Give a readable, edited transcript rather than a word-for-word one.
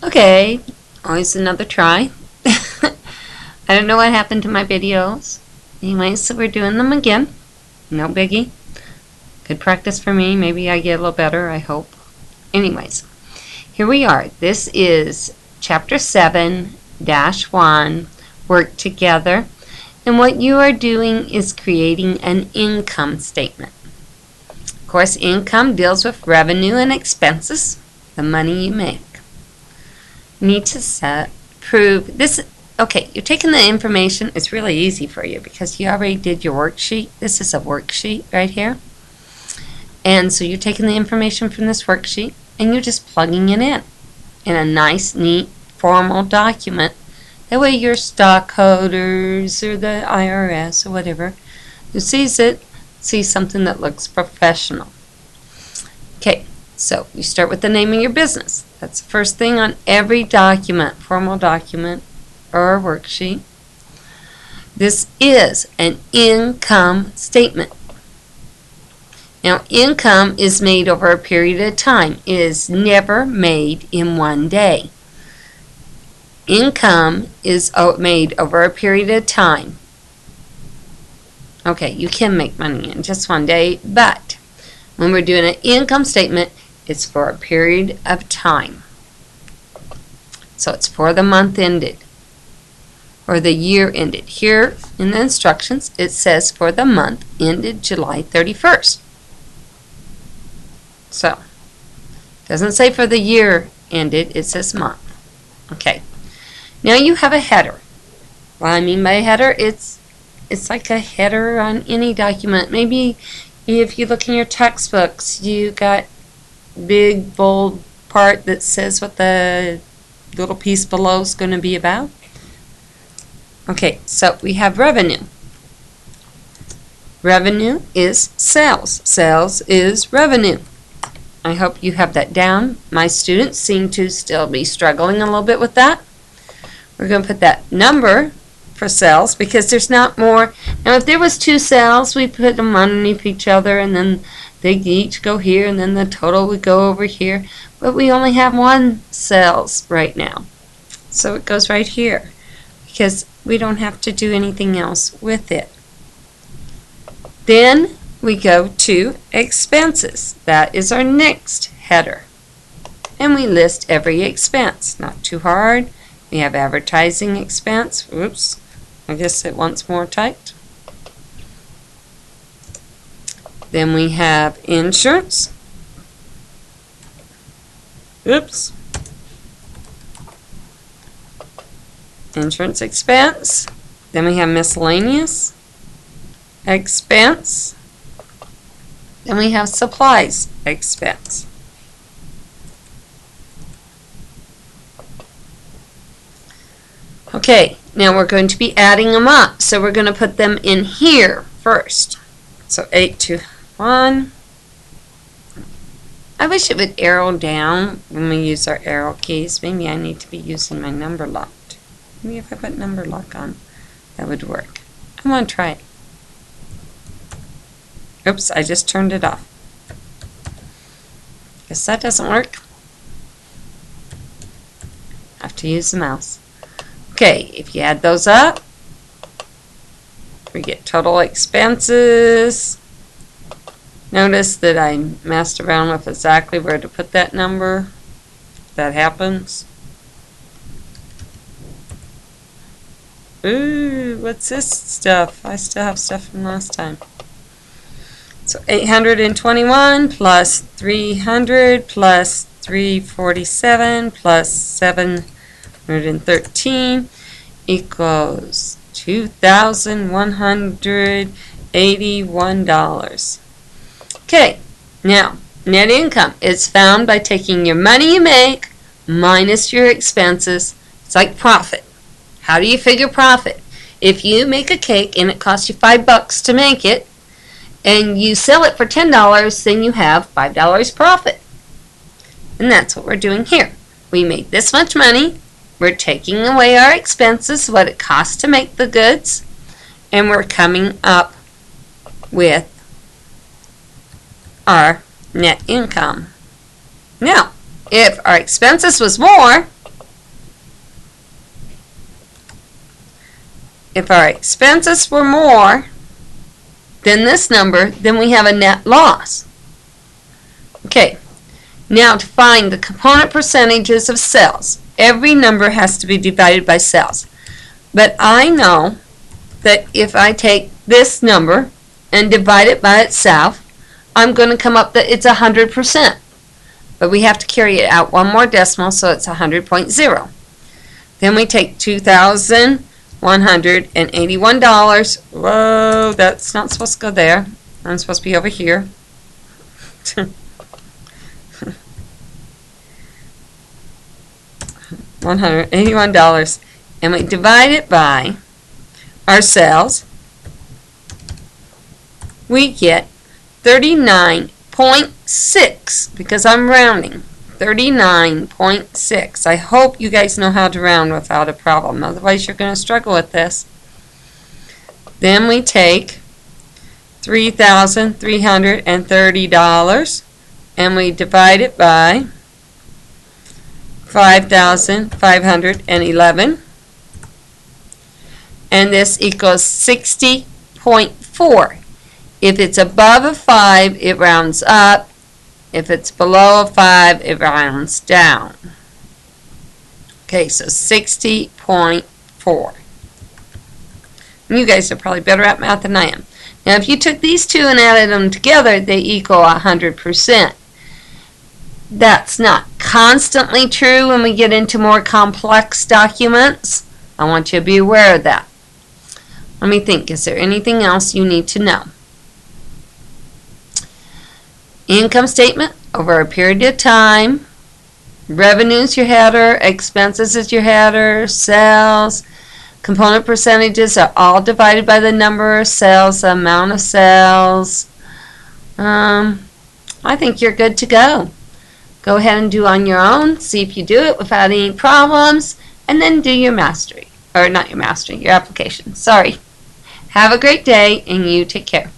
Okay, always another try. I don't know what happened to my videos. Anyways, so we're doing them again. No biggie. Good practice for me. Maybe I get a little better, I hope. Anyways, here we are. This is Chapter 7-1, Work Together. And what you are doing is creating an income statement. Of course, income deals with revenue and expenses, the money you make. You need to prove this. Okay, you're taking the information. It's really easy for you because you already did your worksheet. This is a worksheet right here. And so you're taking the information from this worksheet and you're just plugging it in a nice, neat, formal document. That way your stockholders or the IRS or whatever who sees it, sees something that looks professional. Okay, so you start with the name of your business. That's the first thing on every document, formal document or a worksheet. This is an income statement. Now, income is made over a period of time. It is never made in one day. Income is made over a period of time. Okay, you can make money in just one day, but when we're doing an income statement, it's for a period of time. So it's for the month ended or the year ended. Here in the instructions, it says for the month ended July 31st. So, it doesn't say for the year ended, it says month. Okay. Now you have a header. What I mean by a header, it's like a header on any document. Maybe if you look in your textbooks, you got big bold part that says what the little piece below is going to be about. Okay, so we have revenue. Revenue is sales. Sales is revenue. I hope you have that down. My students seem to still be struggling a little bit with that. We're going to put that number for sales because there's not more. Now if there was two sales, we put them underneath each other and then they each go here and then the total would go over here. But we only have one sales right now. So it goes right here because we don't have to do anything else with it. Then we go to expenses. That is our next header. And we list every expense. Not too hard. We have advertising expense. Oops, I guess it wants more typed. Then we have insurance. Oops. Insurance expense. Then we have miscellaneous expense. Then we have supplies expense. Okay, now we're going to be adding them up. So we're going to put them in here first. So 821. I wish it would arrow down when we use our arrow keys. Maybe I need to be using my number lock. Maybe if I put number lock on, that would work. I want to try it. Oops, I just turned it off. Guess that doesn't work. Have to use the mouse. Okay, if you add those up, we get total expenses. Notice that I messed around with exactly where to put that number. If that happens. Ooh, what's this stuff? I still have stuff from last time. So 821 plus 300 plus 347 plus 713 equals $2,181. Okay, now net income is found by taking your money you make minus your expenses. It's like profit. How do you figure profit? If you make a cake and it costs you $5 to make it, and you sell it for $10, then you have $5 profit. And that's what we're doing here. We made this much money. We're taking away our expenses, what it costs to make the goods, and we're coming up with our net income. Now, if our expenses was more, if our expenses were more than this number, then we have a net loss. Okay, now to find the component percentages of sales, every number has to be divided by sales. But I know that if I take this number and divide it by itself, I'm going to come up that it's 100%. But we have to carry it out one more decimal, so it's 100.0. Then we take $2,181. Whoa, that's not supposed to go there. I'm supposed to be over here. $181. And we divide it by our sales. We get 39.6 because I'm rounding. 39.6. I hope you guys know how to round without a problem. Otherwise, you're going to struggle with this. Then we take $3,330 and we divide it by 5,511. And this equals 60.4. If it's above a 5, it rounds up. If it's below a 5, it rounds down. Okay, so 60.4. You guys are probably better at math than I am. Now, if you took these two and added them together, they equal 100%. That's not constantly true when we get into more complex documents. I want you to be aware of that. Let me think. Is there anything else you need to know? Income statement over a period of time. Revenue is your header. Expenses is your header. Sales. Component percentages are all divided by the number of sales, the amount of sales. I think you're good to go. Go ahead and do on your own. See if you do it without any problems. And then do your mastery. Or not your mastery, your application. Sorry. Have a great day and you take care.